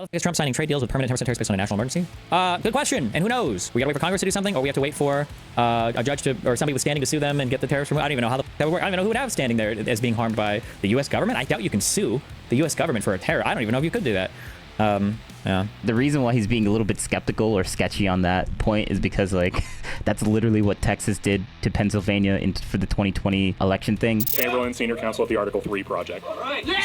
the fuck is Trump signing trade deals with permanent 10% tariffs based on a national emergency? Good question. And who knows? We gotta wait for Congress to do something, or we have to wait for a judge to, or somebody with standing to sue them and get the tariffs removed. I don't even know how that would work. I don't even know who would have standing there as being harmed by the U.S. government. I doubt you can sue the U.S. government for a terror. I don't even know if you could do that. Yeah. The reason why he's being a little bit skeptical or sketchy on that point is because, like, that's literally what Texas did to Pennsylvania for the 2020 election thing. Chamberlain, senior counsel at the Article 3 project.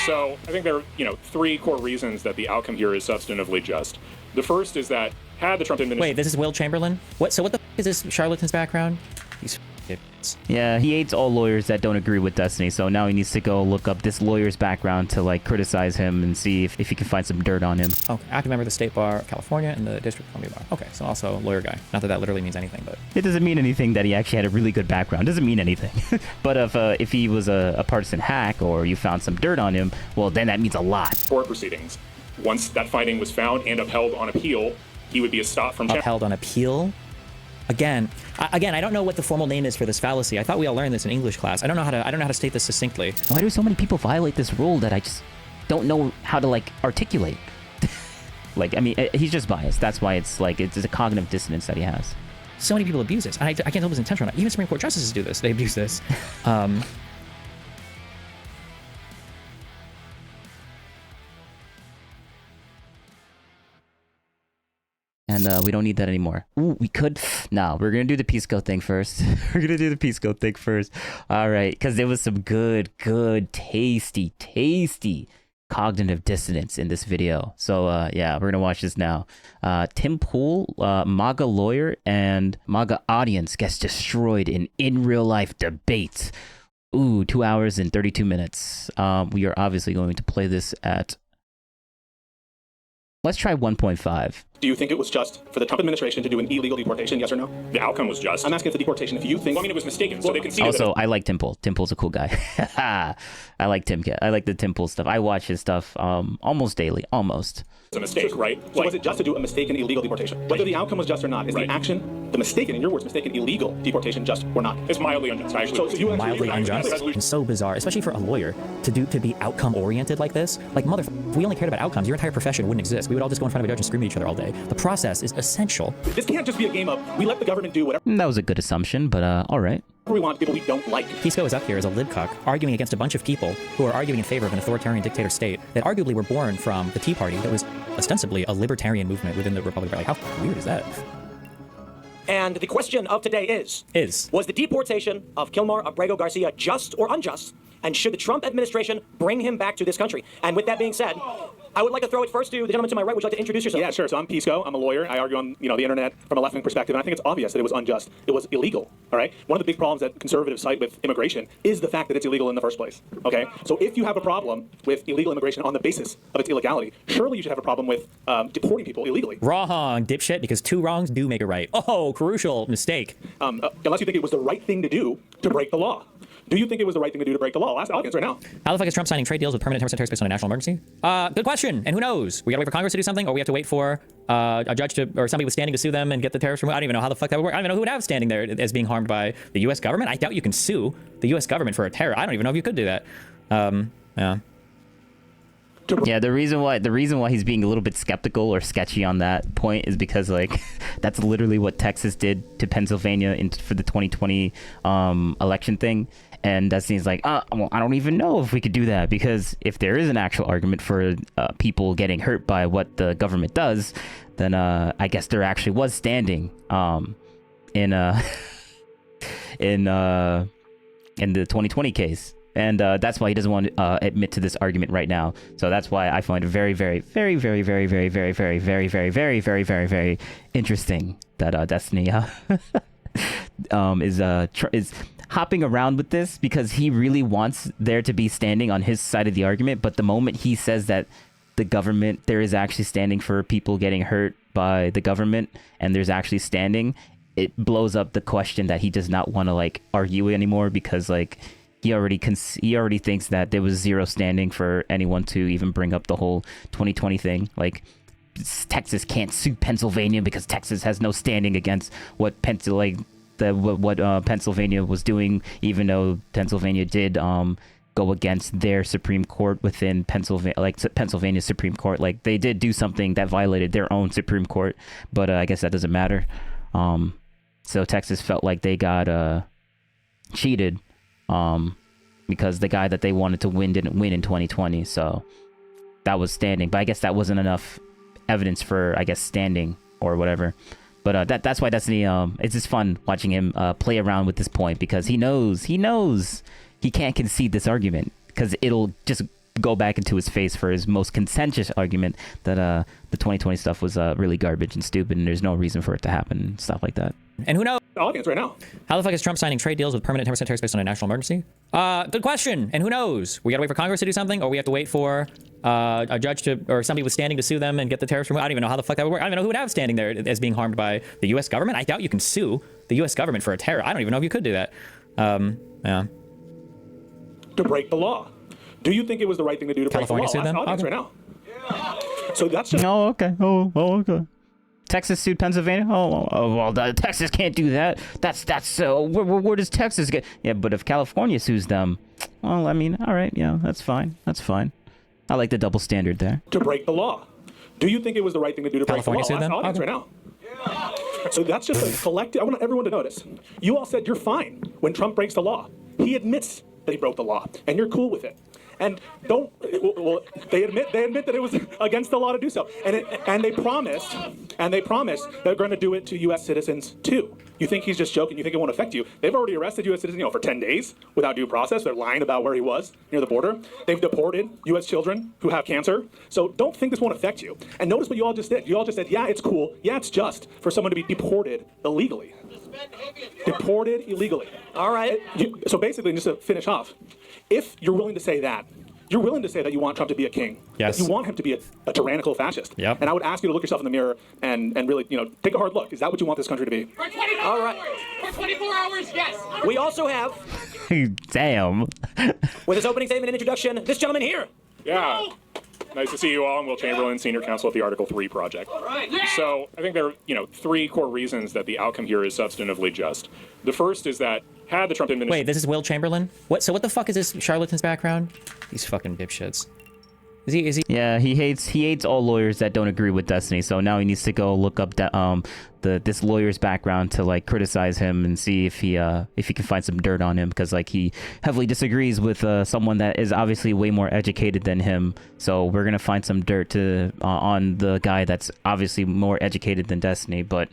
So I think there are, three core reasons that the outcome here is substantively just. The first is that had the Trump administration... Wait, this is Will Chamberlain? So what the is this charlatan's background? He's Yeah, he hates all lawyers that don't agree with Destiny, so now he needs to go look up this lawyer's background to, like, criticize him and see if he can find some dirt on him. Oh, active member of the State Bar of California and the District of Columbia Bar. Okay, so also lawyer guy. Not that that literally means anything, but... It doesn't mean anything that he actually had a really good background. It doesn't mean anything. But if he was a partisan hack or you found some dirt on him, well, then that means a lot. Court proceedings. Once that finding was found and upheld on appeal, he would be stopped from... Upheld on appeal? Again, I don't know what the formal name is for this fallacy. I thought we all learned this in English class. I don't know how to state this succinctly. Why do so many people violate this rule that I just don't know how to, like, articulate? Like, I mean, he's just biased. That's why it's a cognitive dissonance that he has. So many people abuse this. And I can't tell if it's intentional or not. Even Supreme Court justices do this. They abuse this. And we don't need that anymore. Ooh, we could. No, we're going to do the Pisco thing first. We're going to do the Pisco thing first. All right. Because there was some good, tasty cognitive dissonance in this video. So, yeah, we're going to watch this now. Tim Pool, MAGA lawyer and MAGA audience gets destroyed in real life debates. Ooh, 2 hours and 32 minutes. We are obviously going to play this at... Let's try 1.5. Do you think it was just for the Trump administration to do an illegal deportation, yes or no? The outcome was just. I'm asking if the deportation, if you think... Well, I mean, it was mistaken, so they conceded. Also, I like Tim Pool. Tim Pool's a cool guy. I like Tim. I like the Tim Pool stuff. I watch his stuff almost daily. Almost. It's a mistake, right? So was it just to do a mistaken illegal deportation? Whether the outcome was just or not, is the action, the mistaken, in your words, mistaken illegal deportation just or not? It's mildly unjust. So you mildly unjust? It's so bizarre, especially for a lawyer to be outcome-oriented like this. Like, if we only cared about outcomes, your entire profession wouldn't exist. We would all just go in front of a judge and scream at each other all day. The process is essential. This can't just be a game of, we let the government do whatever. That was a good assumption, but all right. We want people we don't like. Pisco is up here as a libcuck, arguing against a bunch of people who are arguing in favor of an authoritarian dictator state that arguably were born from the Tea Party that was ostensibly a libertarian movement within the Republic. Like, how weird is that? And the question of today is was the deportation of Kilmar Abrego Garcia just or unjust? And should the Trump administration bring him back to this country? And with that being said, I would like to throw it first to the gentleman to my right. Would you like to introduce yourself? Yeah, sure. So I'm Pisco. I'm a lawyer. I argue on the internet from a left-wing perspective, and I think it's obvious that it was unjust. It was illegal. All right. One of the big problems that conservatives cite with immigration is the fact that it's illegal in the first place. Okay. So if you have a problem with illegal immigration on the basis of its illegality, surely you should have a problem with deporting people illegally. Wrong, dipshit. Because two wrongs do make a right. Oh, crucial mistake. Unless you think it was the right thing to do to break the law. Do you think it was the right thing to do to break the law? I'll ask the audience right now. How the fuck is Trump signing trade deals with permanent 10% tariffs based on a national emergency? Good question. And who knows? We gotta wait for Congress to do something, or we have to wait for a judge to, or somebody with standing to sue them and get the tariffs removed. I don't even know how the fuck that would work. I don't even know who would have standing there as being harmed by the U.S. government. I doubt you can sue the U.S. government for a terror. I don't even know if you could do that. Yeah. Yeah, the reason why he's being a little bit skeptical or sketchy on that point is because, like, that's literally what Texas did to Pennsylvania for the 2020 election thing. And that seems like, well, I don't even know if we could do that, because if there is an actual argument for people getting hurt by what the government does, then I guess there actually was standing in the 2020 case. And that's why he doesn't want to admit to this argument right now. So that's why I find it very, very, very, very, very, very, very, very, very, very, very, very, very, very interesting that Destiny is hopping around with this, because he really wants there to be standing on his side of the argument. But the moment he says that there is actually standing for people getting hurt by the government, and there's actually standing, it blows up the question that he does not want to, like, argue anymore, because, like, he already thinks that there was zero standing for anyone to even bring up the whole 2020 thing. Like, Texas can't sue Pennsylvania because Texas has no standing against what Pennsylvania was doing, even though Pennsylvania did go go against their Supreme Court within Pennsylvania, like Pennsylvania Supreme Court. Like they did do something that violated their own Supreme Court, but I guess that doesn't matter. So Texas felt like they got cheated because the guy that they wanted to win didn't win in 2020. So that was standing, but I guess that wasn't enough evidence for, I guess, standing or whatever. But that's why Destiny, it's just fun watching him play around with this point, because he knows he can't concede this argument, because it'll just go back into his face for his most contentious argument that the 2020 stuff was really garbage and stupid, and there's no reason for it to happen and stuff like that. And who knows? The audience right now. How the fuck is Trump signing trade deals with permanent 10% tariffs based on a national emergency? Good question. And who knows? We gotta wait for Congress to do something, or we have to wait for a judge to, or somebody with standing to sue them and get the tariffs removed. I don't even know how the fuck that would work. I don't even know who would have standing there as being harmed by the U.S. government. I doubt you can sue the U.S. government for a terror. I don't even know if you could do that. Yeah. To break the law. Do you think it was the right thing to do to California break the law? sued them? Audience right now. So that's just. Oh, okay. Oh, okay. Texas sued Pennsylvania. Well, Texas can't do that. That's where does Texas get? Yeah, but if California sues them, well, I mean, all right, yeah, that's fine. I like the double standard there. To break the law. Do you think it was the right thing to do to California break the law? sued them? Audience right now. So that's just a collective. I want everyone to notice. You all said you're fine when Trump breaks the law. He admits that he broke the law, and you're cool with it. And don't. Well, they admit that it was against the law to do so, and they promised they're going to do it to U.S. citizens too. You think he's just joking? You think it won't affect you? They've already arrested U.S. citizens, for 10 days without due process. They're lying about where he was near the border. They've deported U.S. children who have cancer. So don't think this won't affect you. And notice what you all just did. You all just said, yeah, it's cool. Yeah, it's just for someone to be deported illegally. Deported illegally. All right. So basically, just to finish off, if you're willing to say that, you're willing to say that you want Trump to be a king. Yes. You want him to be a tyrannical fascist. Yep. And I would ask you to look yourself in the mirror and really, take a hard look. Is that what you want this country to be? For 24 All right. For 24 hours, yes. We also have, Damn. with his opening statement and introduction, this gentleman here. Yeah. Nice to see you all. I'm Will Chamberlain, Senior Counsel at the Article 3 Project. So I think there are, three core reasons that the outcome here is substantively just. The first is that had the Trump administration... Wait, this is Will Chamberlain? What? So what the fuck is this charlatan's background? These fucking dipshits. Is he? Yeah, he hates all lawyers that don't agree with Destiny. So now he needs to go look up this lawyer's background to criticize him and see if he can find some dirt on him, because he heavily disagrees with someone that is obviously way more educated than him. So we're gonna find some dirt on the guy that's obviously more educated than Destiny, but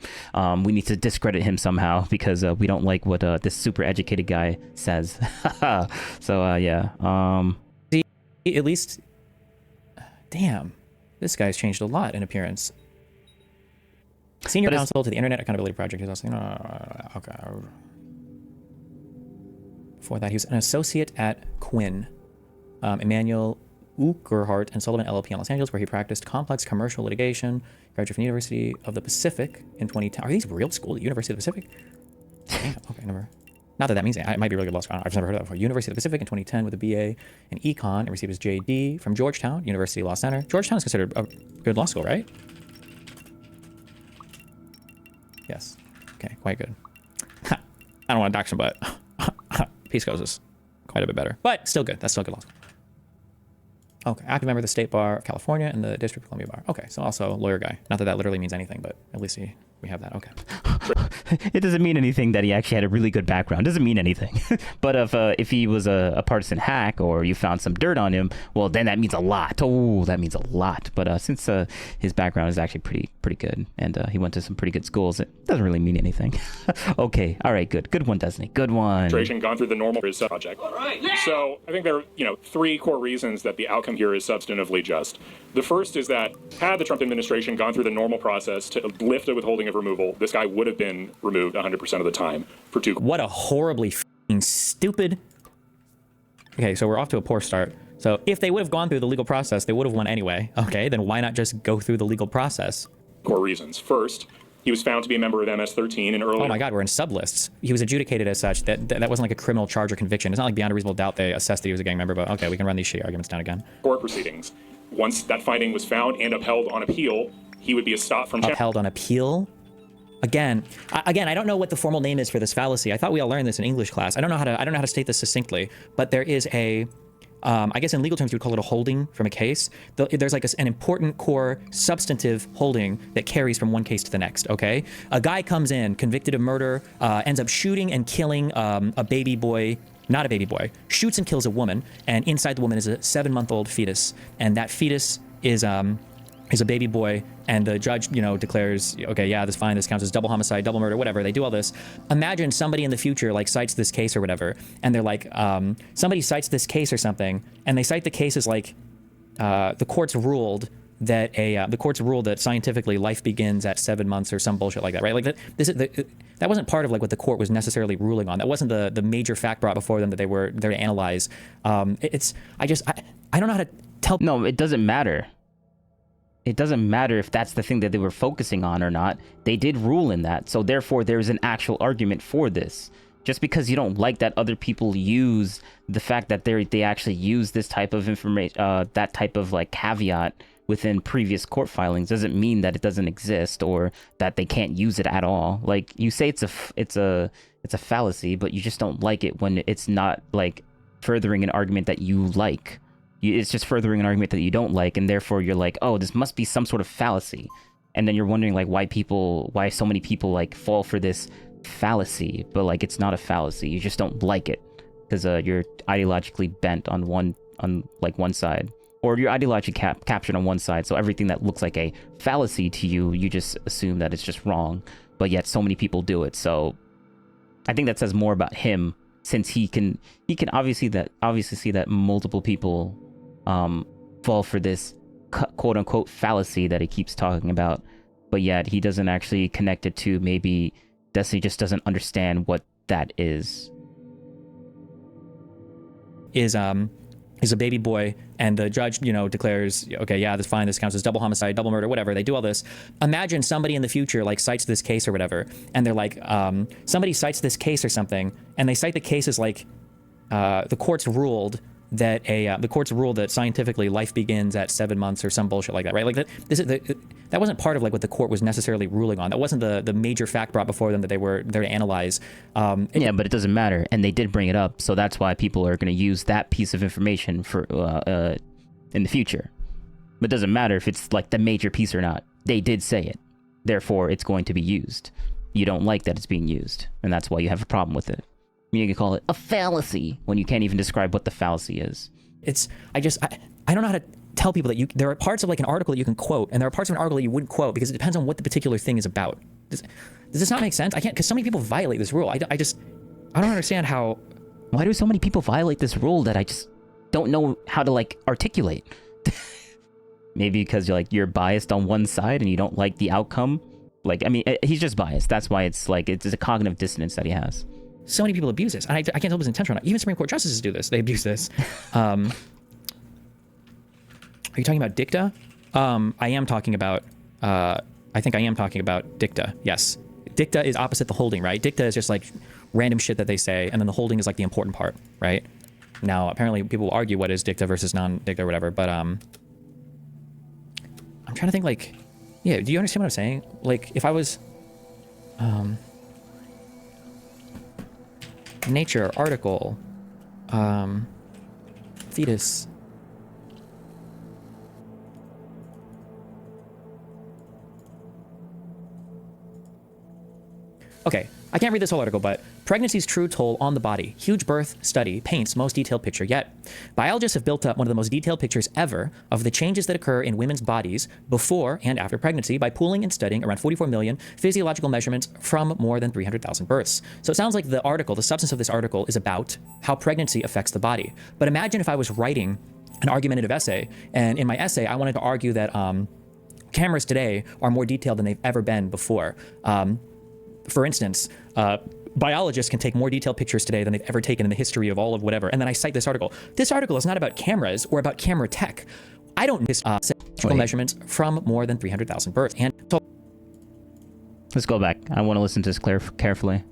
we need to discredit him somehow because we don't like what this super educated guy says. So yeah. At least. Damn, this guy's changed a lot in appearance. Senior counsel to the Internet Accountability Project. He's also, okay. Before that, he was an associate at Quinn, Emmanuel Ugerhart and Sullivan LLP in Los Angeles, where he practiced complex commercial litigation. Graduated from the University of the Pacific in 2010. Are these real schools? University of the Pacific? Damn, okay, never. Not that means anything. It might be really good law school. I've just never heard of that before. University of the Pacific in 2010 with a BA in Econ and received his JD from Georgetown University Law Center. Georgetown is considered a good law school, right? Yes. Okay, quite good. I don't want to dox him, but Peace Coast is quite a bit better. But still good. That's still a good law school. Okay, active member of the State Bar of California and the District of Columbia Bar. Okay, so also lawyer guy. Not that that literally means anything, but at least we have that. Okay. It doesn't mean anything that he actually had a really good background. It doesn't mean anything. But if he was a partisan hack or you found some dirt on him, well, then that means a lot. Oh, that means a lot. But since his background is actually pretty good and he went to some pretty good schools, it doesn't really mean anything. Okay, all right, good one, Destiny. Good one. Gone through the normal project. So I think there are, three core reasons that the outcome here is substantively just. The first is that had the Trump administration gone through the normal process to lift a withholding of removal, this guy would have been removed 100% of the time for two. What a horribly stupid. Okay, so we're off to a poor start. So if they would have gone through the legal process, they would have won anyway. Okay, then why not just go through the legal process? Core reasons. First, he was found to be a member of MS-13 and earlier. Oh my God, we're in sublists. He was adjudicated as such. That wasn't like a criminal charge or conviction. It's not like beyond a reasonable doubt they assessed that he was a gang member, but okay, we can run these shitty arguments down again. Court proceedings. Once that finding was found and upheld on appeal, he would be stopped from... Upheld on appeal? Again, I don't know what the formal name is for this fallacy. I thought we all learned this in English class. I don't know how to state this succinctly, but there is a I guess in legal terms, you would call it a holding from a case. There's like an important core substantive holding that carries from one case to the next, okay? A guy comes in, convicted of murder, ends up shooting and killing a baby boy, not a baby boy, shoots and kills a woman, and inside the woman is a 7-month-old fetus, and that fetus is a baby boy, and the judge, declares, okay, yeah, this fine, this counts as double homicide, double murder, whatever. They do all this. Imagine somebody in the future like cites this case or whatever, and they're like, somebody cites this case or something, and they cite the case as like, the court's ruled that scientifically life begins at 7 months or some bullshit like that, right? Like that wasn't part of like what the court was necessarily ruling on. That wasn't the major fact brought before them that they were there to analyze. I don't know how to tell. No, it doesn't matter. It doesn't matter if that's the thing that they were focusing on or not. They did rule in that, so therefore there's an actual argument for this. Just because you don't like that other people use the fact that they actually use this type of information, that type of like caveat within previous court filings, doesn't mean that it doesn't exist or that they can't use it at all. Like, you say it's a fallacy, but you just don't like it when it's not like furthering an argument that you like. It's just furthering an argument that you don't like, and therefore you're like, oh, this must be some sort of fallacy. And then you're wondering like why so many people like fall for this fallacy, but like it's not a fallacy. You just don't like it because you're ideologically bent on one side, or you're ideologically captured on one side. So everything that looks like a fallacy to you, you just assume that it's just wrong. But yet so many people do it. So I think that says more about him, since he can obviously see that multiple people fall for this quote unquote fallacy that he keeps talking about, but yet he doesn't actually connect it to maybe Destiny just doesn't understand what that is a baby boy, and the judge, declares, okay, yeah, this fine, this counts as double homicide, double murder, whatever. They do all this. Imagine somebody in the future like cites this case or whatever, and they're like, somebody cites this case or something, and they cite the case as like, the court's ruled that scientifically life begins at 7 months or some bullshit like that, right? Like that wasn't part of like what the court was necessarily ruling on. That wasn't the major fact brought before them that they were there to analyze. Yeah, but it doesn't matter, and they did bring it up, so that's why people are going to use that piece of information for in the future. But it doesn't matter if it's like the major piece or not. They did say it, therefore it's going to be used. You don't like that it's being used, and that's why you have a problem with it. You can call it a fallacy when you can't even describe what the fallacy is. I don't know how to tell people that there are parts of like an article that you can quote, and there are parts of an article that you wouldn't quote because it depends on what the particular thing is about. Does this not make sense? I can't, because so many people violate this rule. I don't understand how. Why do so many people violate this rule that I just don't know how to like articulate? Maybe because you're biased on one side and you don't like the outcome. Like, I mean, he's just biased. That's why it's a cognitive dissonance that he has. So many people abuse this, and I can't tell if it's intentional or not. Even Supreme Court justices do this. They abuse this. Are you talking about dicta? I am talking about, I think I am talking about dicta, yes. Dicta is opposite the holding, right? Dicta is just like random shit that they say, and then the holding is like the important part, right? Now, apparently people will argue what is dicta versus non-dicta or whatever, but I'm trying to think like, yeah, do you understand what I'm saying? Like, if I was, Nature, article, fetus. Okay, I can't read this whole article, but pregnancy's true toll on the body. Huge birth study paints most detailed picture yet. Biologists have built up one of the most detailed pictures ever of the changes that occur in women's bodies before and after pregnancy by pooling and studying around 44 million physiological measurements from more than 300,000 births. So it sounds like the substance of this article is about how pregnancy affects the body. But imagine if I was writing an argumentative essay, and in my essay, I wanted to argue that cameras today are more detailed than they've ever been before. For instance, biologists can take more detailed pictures today than they've ever taken in the history of all of whatever. And then I cite this article. This article is not about cameras or about camera tech. I don't measurements from more than 300,000 births. And so, let's go back. I want to listen to this carefully.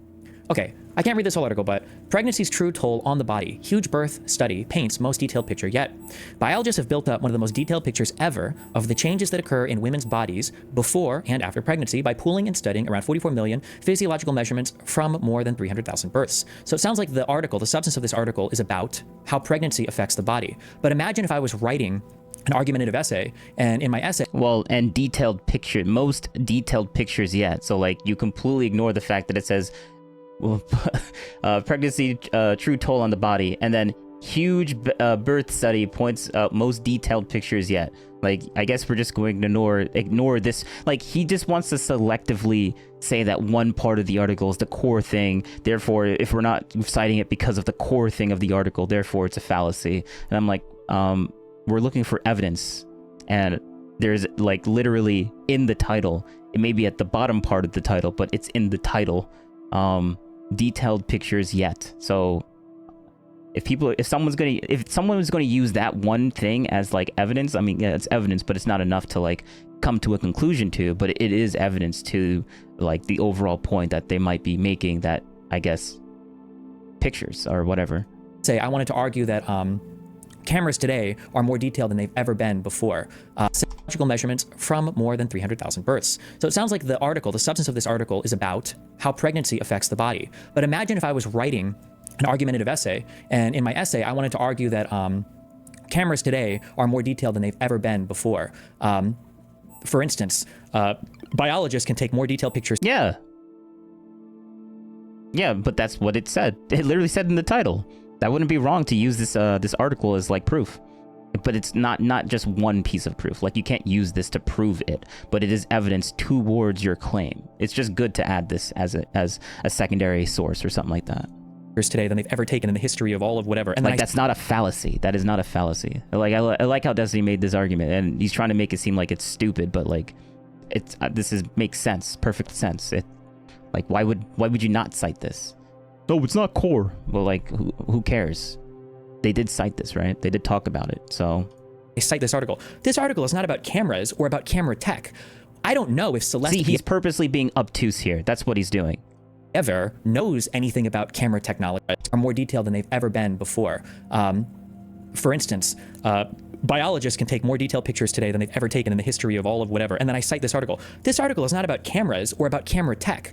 Okay, I can't read this whole article, but pregnancy's true toll on the body. Huge birth study paints most detailed picture yet. Biologists have built up one of the most detailed pictures ever of the changes that occur in women's bodies before and after pregnancy by pooling and studying around 44 million physiological measurements from more than 300,000 births. So it sounds like the article, the substance of this article, is about how pregnancy affects the body. But imagine if I was writing an argumentative essay, and in my essay, well, and detailed picture, most detailed pictures yet. So like you completely ignore the fact that it says, well, pregnancy true toll on the body, and then huge birth study points most detailed pictures yet. Like, I guess we're just going to ignore this. Like, he just wants to selectively say that one part of the article is the core thing. Therefore, if we're not citing it because of the core thing of the article, therefore it's a fallacy. And I'm like, we're looking for evidence, and there's like literally in the title, it may be at the bottom part of the title, but it's in the title, detailed pictures yet. So if someone was going to use that one thing as like evidence, I mean, yeah, it's evidence, but it's not enough to like come to a conclusion to, but it is evidence to like the overall point that they might be making, that I guess pictures or whatever. Say, I wanted to argue that cameras today are more detailed than they've ever been before. Physiological measurements from more than 300,000 births. So it sounds like the article, the substance of this article, is about how pregnancy affects the body. But imagine if I was writing an argumentative essay, and in my essay, I wanted to argue that cameras today are more detailed than they've ever been before. For instance, biologists can take more detailed pictures. Yeah, but that's what it said. It literally said in the title. That wouldn't be wrong to use this this article as like proof, but it's not just one piece of proof. Like, you can't use this to prove it, but it is evidence towards your claim. It's just good to add this as a secondary source or something like that. Today than they've ever taken in the history of all of whatever. And like, that's not a fallacy. That is not a fallacy. Like, I like how Destiny made this argument, and he's trying to make it seem like it's stupid, but like, it's makes sense, perfect sense. Like, why would you not cite this? No, it's not core. Well, like, who cares? They did cite this, right? They did talk about it, so. They cite this article. This article is not about cameras or about camera tech. I don't know if Celeste... See, he's purposely being obtuse here. That's what he's doing. ...ever knows anything about camera technology are more detailed than they've ever been before. For instance, biologists can take more detailed pictures today than they've ever taken in the history of all of whatever. And then I cite this article. This article is not about cameras or about camera tech.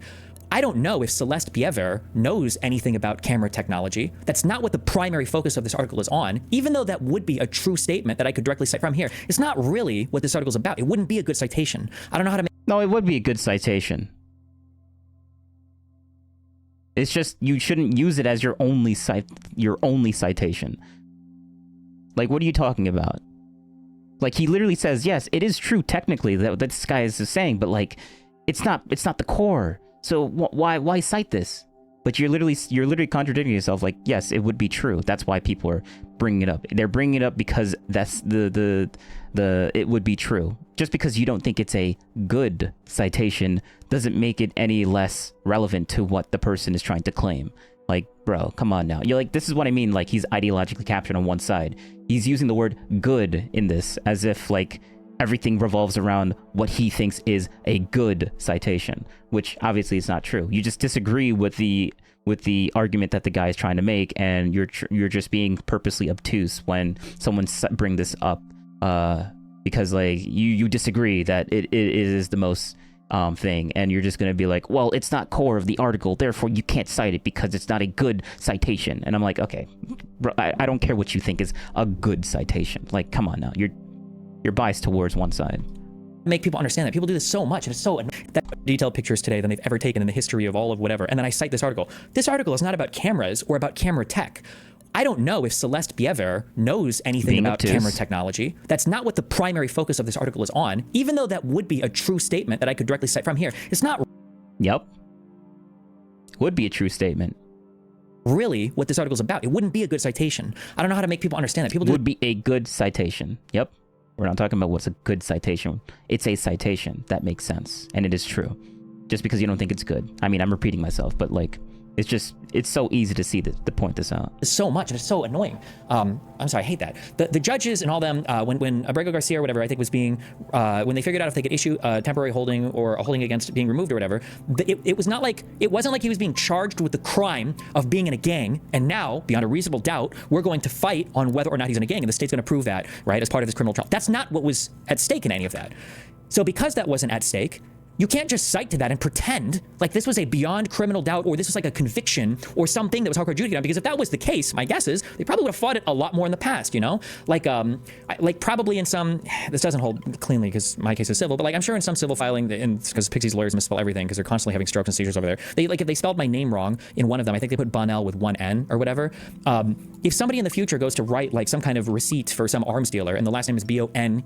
I don't know if Celeste Biever knows anything about camera technology. That's not what the primary focus of this article is on, even though that would be a true statement that I could directly cite from here. It's not really what this article is about. It wouldn't be a good citation. I don't know how to make... No, it would be a good citation. It's just, you shouldn't use it as your only citation. Like, what are you talking about? Like, he literally says, yes, it is true technically that this guy is saying, but like, it's not the core. So why cite this? But you're literally contradicting yourself. Like, yes, it would be true. That's why people are bringing it up. They're bringing it up because that's the it would be true. Just because you don't think it's a good citation doesn't make it any less relevant to what the person is trying to claim. Like, bro, come on now. You're like, this is what I mean. Like, he's ideologically captured on one side. He's using the word good in this as if like everything revolves around what he thinks is a good citation, which obviously is not true. You just disagree with the argument that the guy is trying to make, and you're just being purposely obtuse when someone bring this up, because like you disagree that it is the most thing, and you're just gonna be like, well, it's not core of the article, therefore you can't cite it because it's not a good citation. And I'm like, okay, bro, I don't care what you think is a good citation. Like, come on now, you're biased towards one side. Make people understand that. People do this so much, and it's so that detailed pictures today than they've ever taken in the history of all of whatever. And then I cite this article. This article is not about cameras or about camera tech. I don't know if Celeste Biever knows anything about camera technology. That's not what the primary focus of this article is on, even though that would be a true statement that I could directly cite from here. It's not... Yep. Would be a true statement. Really what this article is about. It wouldn't be a good citation. I don't know how to make people understand that. People would be a good citation. Yep. We're not talking about what's a good citation. It's a citation. That makes sense. And it is true. Just because you don't think it's good. I mean, I'm repeating myself, but like, It's so easy to see to point this out. So much, and it's so annoying. I'm sorry, I hate that. The judges and all them, when Abrego Garcia or whatever, I think was being, when they figured out if they could issue a temporary holding or a holding against being removed or whatever, it was not like, it wasn't like he was being charged with the crime of being in a gang, and now, beyond a reasonable doubt, we're going to fight on whether or not he's in a gang, and the state's going to prove that, right, as part of this criminal trial. That's not what was at stake in any of that. So because that wasn't at stake, you can't just cite to that and pretend like this was a beyond criminal doubt or this was like a conviction or something that was hardcore adjudicated on, because if that was the case, my guess is they probably would have fought it a lot more in the past, you know? Like probably in some, this doesn't hold cleanly because my case is civil, but like I'm sure in some civil filing, because Pixie's lawyers misspell everything because they're constantly having strokes and seizures over there. If they spelled my name wrong in one of them, I think they put Bonnell with one N or whatever. If somebody in the future goes to write like some kind of receipt for some arms dealer and the last name is Bonnell, and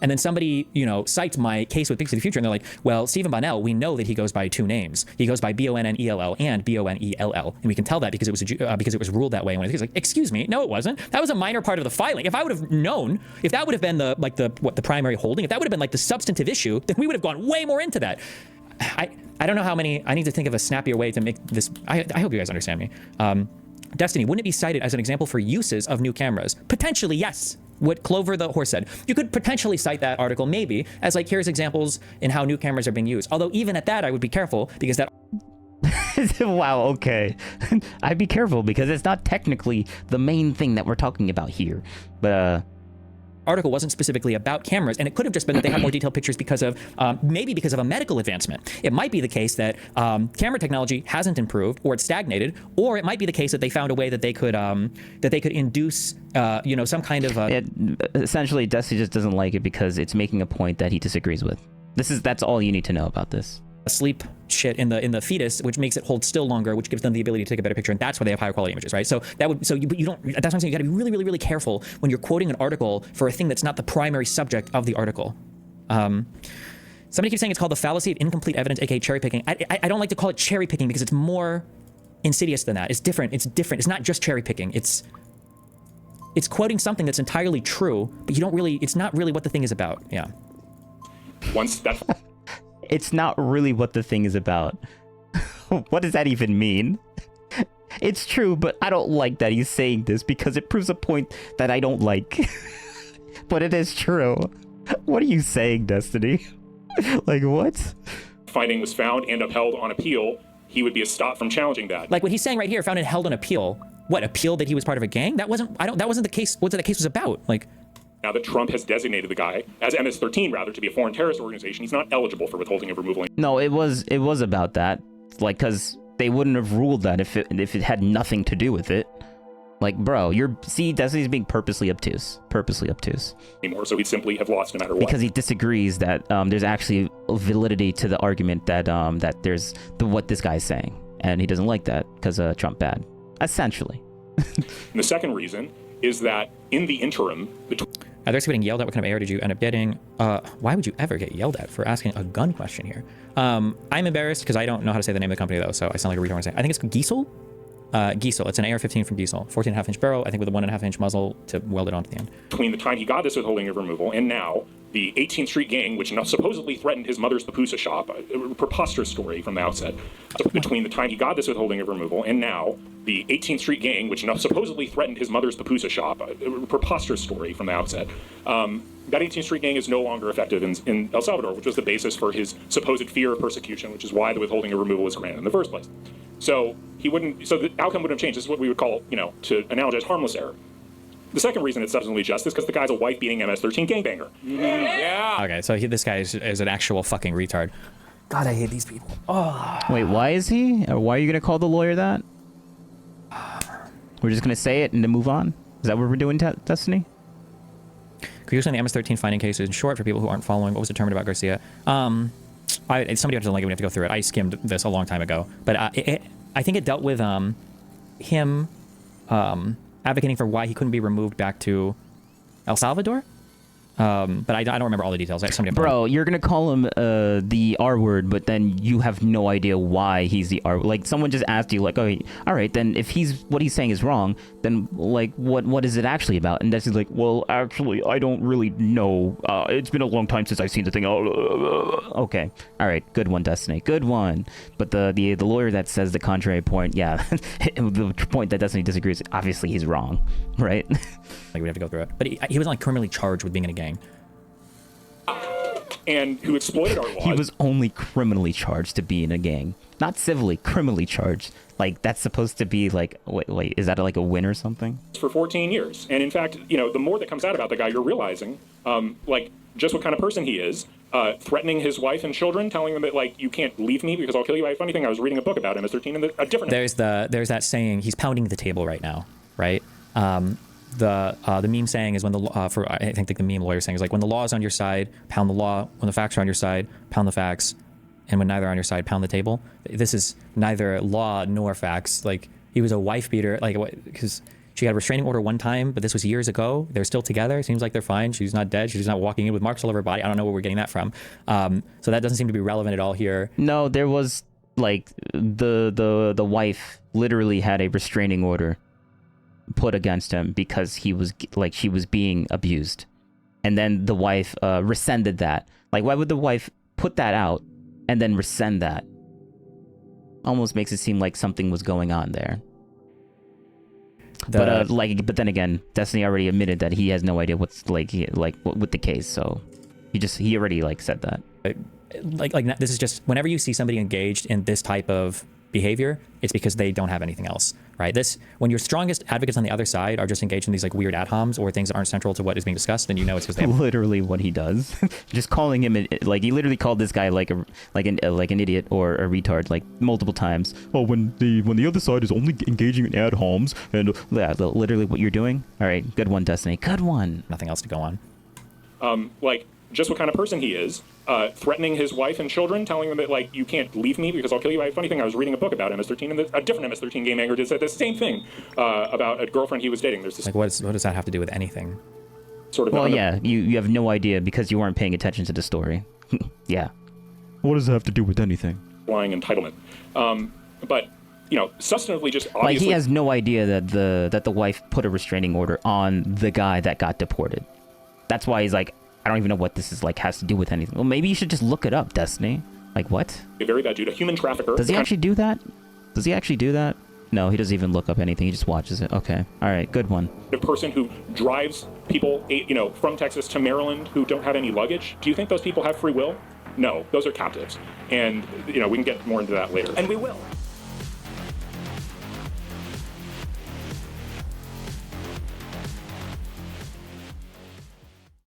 then somebody, you know, cites my case with Pixie in the future and they're like, well, Stephen Bonnell, we know that he goes by two names. He goes by Bonnell and Bonnell, and we can tell that because it was ruled that way. When he's like, excuse me, no, it wasn't. That was a minor part of the filing. If I would have known, if that would have been the primary holding, if that would have been like the substantive issue, then we would have gone way more into that. I don't know how many. I need to think of a snappier way to make this. I hope you guys understand me. Destiny, wouldn't it be cited as an example for uses of new cameras? Potentially, yes. What Clover the horse said. You could potentially cite that article maybe as like, here's examples in how new cameras are being used. Although even at that, I would be careful because that... Wow, okay. I'd be careful because it's not technically the main thing that we're talking about here. But, article wasn't specifically about cameras, and it could have just been that they had more detailed pictures because of maybe because of a medical advancement. It might be the case that camera technology hasn't improved or it's stagnated, or it might be the case that they found a way that they could induce you know, some kind of essentially Dusty just doesn't like it because it's making a point that he disagrees with. That's all you need to know about this. Sleep shit in the fetus, which makes it hold still longer, which gives them the ability to take a better picture, and that's why they have higher quality images, right? So that would you don't. That's what I'm saying. You got to be really, really, really careful when you're quoting an article for a thing that's not the primary subject of the article. Somebody keeps saying it's called the fallacy of incomplete evidence, aka cherry picking. I don't like to call it cherry picking because it's more insidious than that. It's different. It's different. It's not just cherry picking. It's quoting something that's entirely true, but you don't really. It's not really what the thing is about. Yeah. Once that. It's not really what the thing is about. What does that even mean? It's true, but I don't like that he's saying this because it proves a point that I don't like. But it is true. What are you saying, Destiny? Like, what? Finding was found and upheld on appeal, he would be a stop from challenging that. Like what he's saying right here, found and held on appeal. What, appeal that he was part of a gang? That wasn't the case. What the case was about? Like, now that Trump has designated the guy as MS-13 rather to be a foreign terrorist organization, he's not eligible for withholding of removal. No, it was about that. Like, because they wouldn't have ruled that if it had nothing to do with it. Like, bro, Destiny's being purposely obtuse. Anymore, so he'd simply have lost no matter what. Because he disagrees that there's actually validity to the argument that there's what this guy's saying, and he doesn't like that because Trump bad, essentially. And the second reason is that in the interim, there's getting yelled at. What kind of AR did you end up getting? Why would you ever get yelled at for asking a gun question here? I'm embarrassed because I don't know how to say the name of the company though, so I sound like a retard when I say it. I think it's Giesel. Giesel. It's an AR-15 from Giesel, 14.5-inch barrel, I think with a 1.5-inch muzzle to weld it onto the end. Between the time he got this withholding of removal and now, the 18th Street gang, which supposedly threatened his mother's pupusa shop, a preposterous story from the outset. So between the time he got this withholding of removal and now, the 18th Street gang, which supposedly threatened his mother's pupusa shop, a preposterous story from the outset. That 18th Street gang is no longer effective in El Salvador, which was the basis for his supposed fear of persecution, which is why the withholding of removal was granted in the first place. So the outcome wouldn't have changed. This is what we would call, to analogize, harmless error. The second reason it's substantively just is because the guy's a wife-beating MS-13 gangbanger. Yeah. Okay, so this guy is an actual fucking retard. God, I hate these people. Oh. Wait, why is he? Or why are you gonna call the lawyer that? We're just gonna say it and then move on? Is that what we're doing, Destiny? Could you explain the MS-13 finding case in short for people who aren't following what was determined about Garcia? Somebody doesn't like it, we have to go through it. I skimmed this a long time ago. But I think it dealt with him advocating for why he couldn't be removed back to El Salvador. But I don't remember all the details. Bro, you're gonna call him the R word, but then you have no idea why he's the R. Like someone just asked you, like, oh, all right, then if what he's saying is wrong, then like what is it actually about? And Destiny's like, well, actually, I don't really know. It's been a long time since I've seen the thing. Okay, all right, good one, Destiny, good one. But the lawyer that says the contrary point, yeah, the point that Destiny disagrees, obviously he's wrong, right? Like we have to go through it. But he was like criminally charged with being in a gang. And who exploited our laws. He was only criminally charged to be in a gang, not civilly, criminally charged. Like that's supposed to be like, wait, is that like a win or something? For 14 years. And in fact, you know, the more that comes out about the guy, you're realizing, like, just what kind of person he is, threatening his wife and children, telling them that, like, you can't leave me because I'll kill you. Funny thing, I was reading a book about him as 13 and a different. There's that saying, he's pounding the table right now, right? The meme saying is when the I think the meme lawyer saying is like, when the law is on your side, pound the law. When the facts are on your side, pound the facts. And when neither are on your side, pound the table. This is neither law nor facts. Like, he was a wife beater, like, because she had a restraining order one time, but this was years ago. They're still together. Seems like they're fine. She's not dead. She's not walking in with marks all over her body. I don't know where we're getting that from. So that doesn't seem to be relevant at all here. No, there was like the wife literally had a restraining order put against him because she was being abused, and then the wife rescinded that. Like, why would the wife put that out and then rescind that? Almost makes it seem like something was going on there. But then again, Destiny already admitted that he has no idea what's with the case, so he already like said that. Like this is just, whenever you see somebody engaged in this type of behavior, it's because they don't have anything else, right? When your strongest advocates on the other side are just engaged in these like weird ad homs or things that aren't central to what is being discussed, then you know it's because they have... literally what he does. Just calling him like, he literally called this guy like an idiot or a retard like multiple times. Oh, when the other side is only engaging in ad homs, and yeah, literally what you're doing. All right, good one, Destiny, good one. Nothing else to go on. Like, just what kind of person he is, threatening his wife and children, telling them that, like, you can't leave me because I'll kill you. Funny thing, I was reading a book about MS-13, and a different MS-13 game angler did say the same thing about a girlfriend he was dating. There's this, like, what does that have to do with anything? Sort of. Well, yeah, you have no idea because you weren't paying attention to the story. Yeah. What does it have to do with anything? Flying entitlement. But, you know, substantively, just obviously... Like, he has no idea that the wife put a restraining order on the guy that got deported. That's why he's like, I don't even know what this is like has to do with anything. Well, maybe you should just look it up, Destiny. Like, what? A very bad dude, a human trafficker. Does he actually do that? Does he actually do that? No, he doesn't even look up anything. He just watches it. Okay. All right. Good one. The person who drives people, you know, from Texas to Maryland who don't have any luggage. Do you think those people have free will? No, those are captives. And, you know, we can get more into that later. And we will.